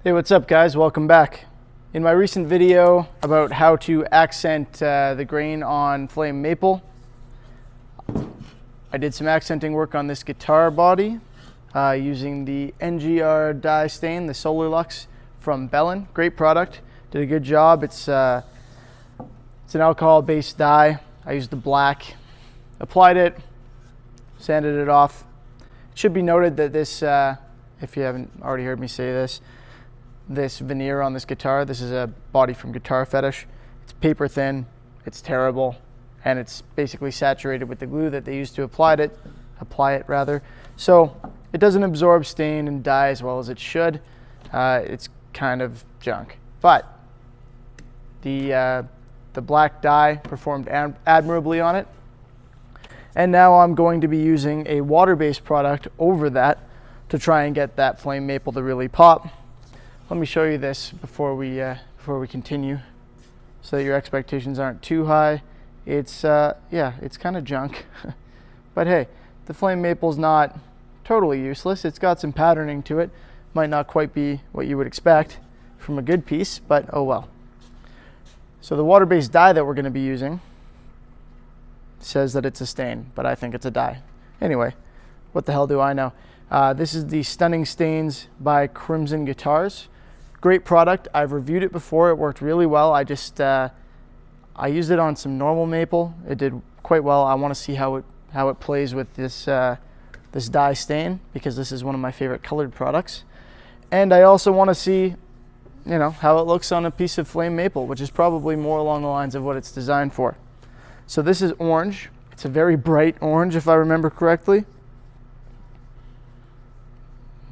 Hey, what's up guys? Welcome back. In my recent video about how to accent the grain on flame maple, I did some accenting work on this guitar body using the NGR dye stain, the Solar Lux from Behlen. Great product, did a good job. It's an alcohol-based dye. I used the black, applied it, sanded it off. It should be noted that this, if you haven't already heard me say this veneer on this guitar, this is a body from Guitar Fetish. It's paper thin, it's terrible, and it's basically saturated with the glue that they used to apply it rather. So it doesn't absorb stain and dye as well as it should. It's kind of junk. But the black dye performed admirably on it. And now I'm going to be using a water-based product over that to try and get that flame maple to really pop. Let me show you this before we continue, so that your expectations aren't too high. It's yeah, it's kind of junk, but hey, the flame maple's not totally useless. It's got some patterning to it. Might not quite be what you would expect from a good piece, but oh well. So the water-based dye that we're going to be using says that it's a stain, but I think it's a dye. Anyway, what the hell do I know? This is the Stunning Stains by Crimson Guitars. Great product. I've reviewed it before. It worked really well. I used it on some normal maple. It did quite well. I want to see how it plays with this this dye stain, because this is one of my favorite colored products. And I also want to see, you know, how it looks on a piece of flame maple, which is probably more along the lines of what it's designed for. So this is orange. It's a very bright orange, if I remember correctly.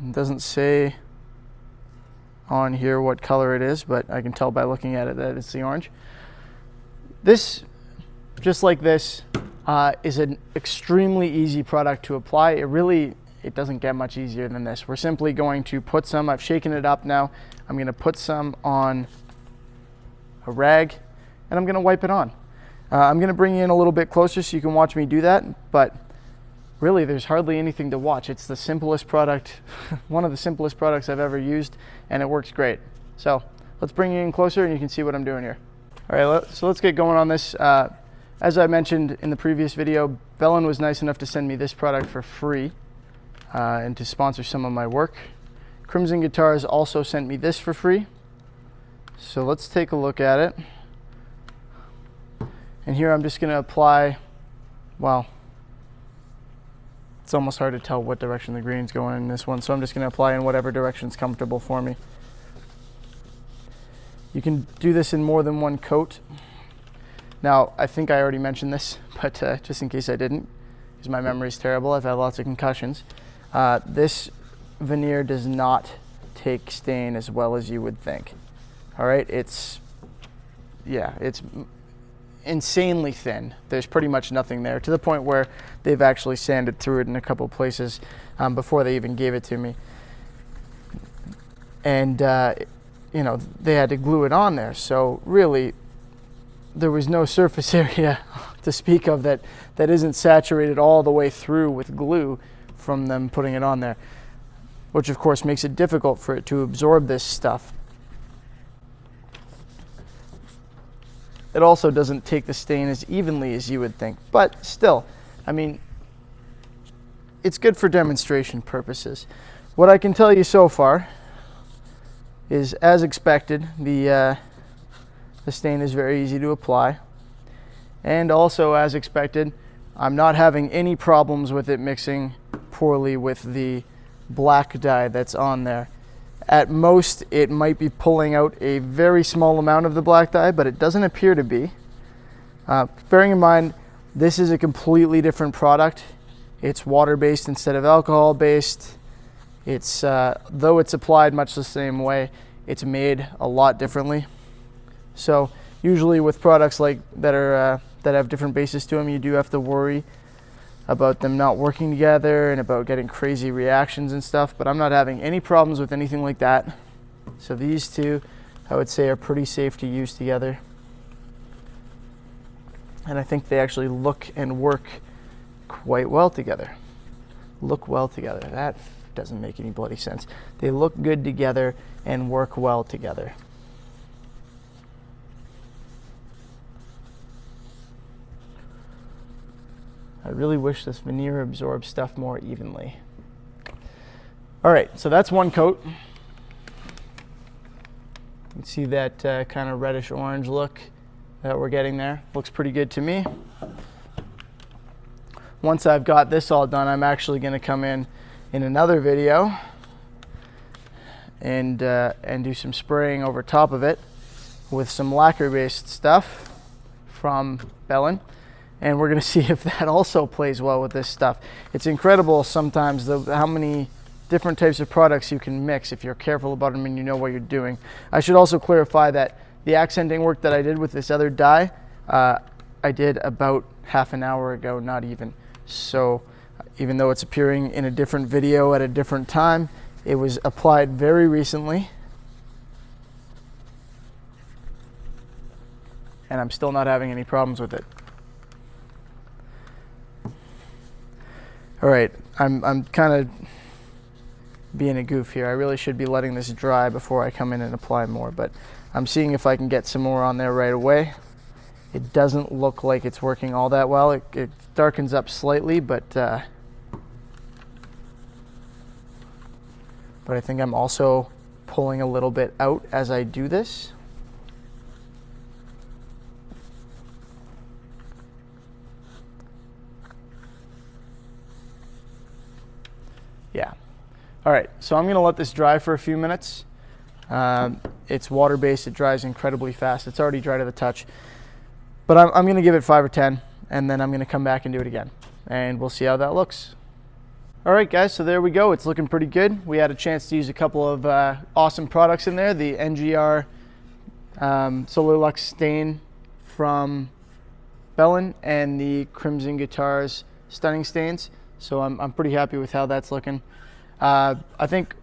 It doesn't say on here what color it is, but I can tell by looking at it that it's the orange. This, just like this, is an extremely easy product to apply. It doesn't get much easier than this. We're simply going to put some, I've shaken it up now, I'm going to put some on a rag and I'm going to wipe it on. I'm going to bring you in a little bit closer so you can watch me do that, but really there's hardly anything to watch. It's the simplest product, one of the simplest products I've ever used, and it works great. So let's bring you in closer and you can see what I'm doing here. All right, so let's get going on this. As I mentioned in the previous video, Behlen was nice enough to send me this product for free and to sponsor some of my work. Crimson Guitars also sent me this for free. So let's take a look at it. And here I'm just going to apply, well, it's almost hard to tell what direction the grain's going in this one, so I'm just going to apply in whatever direction's comfortable for me. You can do this in more than one coat. Now, I think I already mentioned this, but just in case I didn't, because my memory's terrible, I've had lots of concussions. This veneer does not take stain as well as you would think. All right, it's insanely thin. There's pretty much nothing there, to the point where they've actually sanded through it in a couple places before they even gave it to me. And you know, they had to glue it on there, so really there was no surface area to speak of that isn't saturated all the way through with glue from them putting it on there, which of course makes it difficult for it to absorb this stuff. It also doesn't take the stain as evenly as you would think, but still, I mean, it's good for demonstration purposes. What I can tell you so far is, as expected, the stain is very easy to apply, and also, as expected, I'm not having any problems with it mixing poorly with the black dye that's on there. At most, it might be pulling out a very small amount of the black dye, but it doesn't appear to be. Bearing in mind, this is a completely different product. It's water-based instead of alcohol-based. It's though it's applied much the same way, it's made a lot differently. So usually with products like that have different bases to them, you do have to worry about them not working together and about getting crazy reactions and stuff, but I'm not having any problems with anything like that. So these two, I would say, are pretty safe to use together. And I think they actually look and work quite well together. Look well together. doesn't make any bloody sense. They look good together and work well together. I really wish this veneer absorbs stuff more evenly. All right, so that's one coat. You can see that kind of reddish orange look that we're getting there. Looks pretty good to me. Once I've got this all done, I'm actually going to come in another video and do some spraying over top of it with some lacquer-based stuff from Behlen. And we're going to see if that also plays well with this stuff. It's incredible sometimes how many different types of products you can mix if you're careful about them and you know what you're doing. I should also clarify that the accenting work that I did with this other dye, I did about half an hour ago, not even. So even though it's appearing in a different video at a different time, it was applied very recently. And I'm still not having any problems with it. All right, I'm kind of being a goof here. I really should be letting this dry before I come in and apply more, but I'm seeing if I can get some more on there right away. It doesn't look like it's working all that well. It darkens up slightly, but I think I'm also pulling a little bit out as I do this. Yeah. All right, so I'm gonna let this dry for a few minutes. It's water-based, it dries incredibly fast. It's already dry to the touch. But I'm gonna give it 5 or 10, and then I'm gonna come back and do it again. And we'll see how that looks. All right, guys, so there we go. It's looking pretty good. We had a chance to use a couple of awesome products in there. The NGR Solar Lux stain from Behlen and the Crimson Guitars Stunning Stains. So I'm pretty happy with how that's looking. I think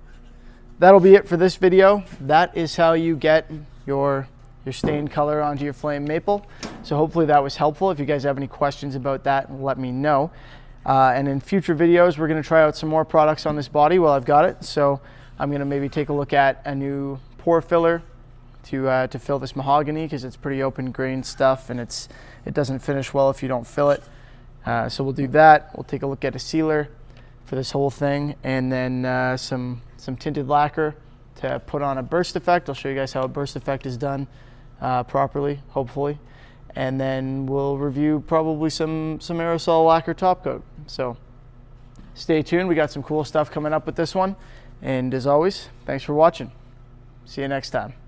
that'll be it for this video. That is how you get your stained color onto your flame maple. So hopefully that was helpful. If you guys have any questions about that, let me know. And in future videos, we're gonna try out some more products on this body while I've got it. So I'm gonna maybe take a look at a new pore filler to fill this mahogany, because it's pretty open grain stuff and it doesn't finish well if you don't fill it. So we'll do that. We'll take a look at a sealer for this whole thing, and then some tinted lacquer to put on a burst effect. I'll show you guys how a burst effect is done properly, hopefully. And then we'll review probably some aerosol lacquer top coat. So stay tuned. We got some cool stuff coming up with this one. And as always, thanks for watching. See you next time.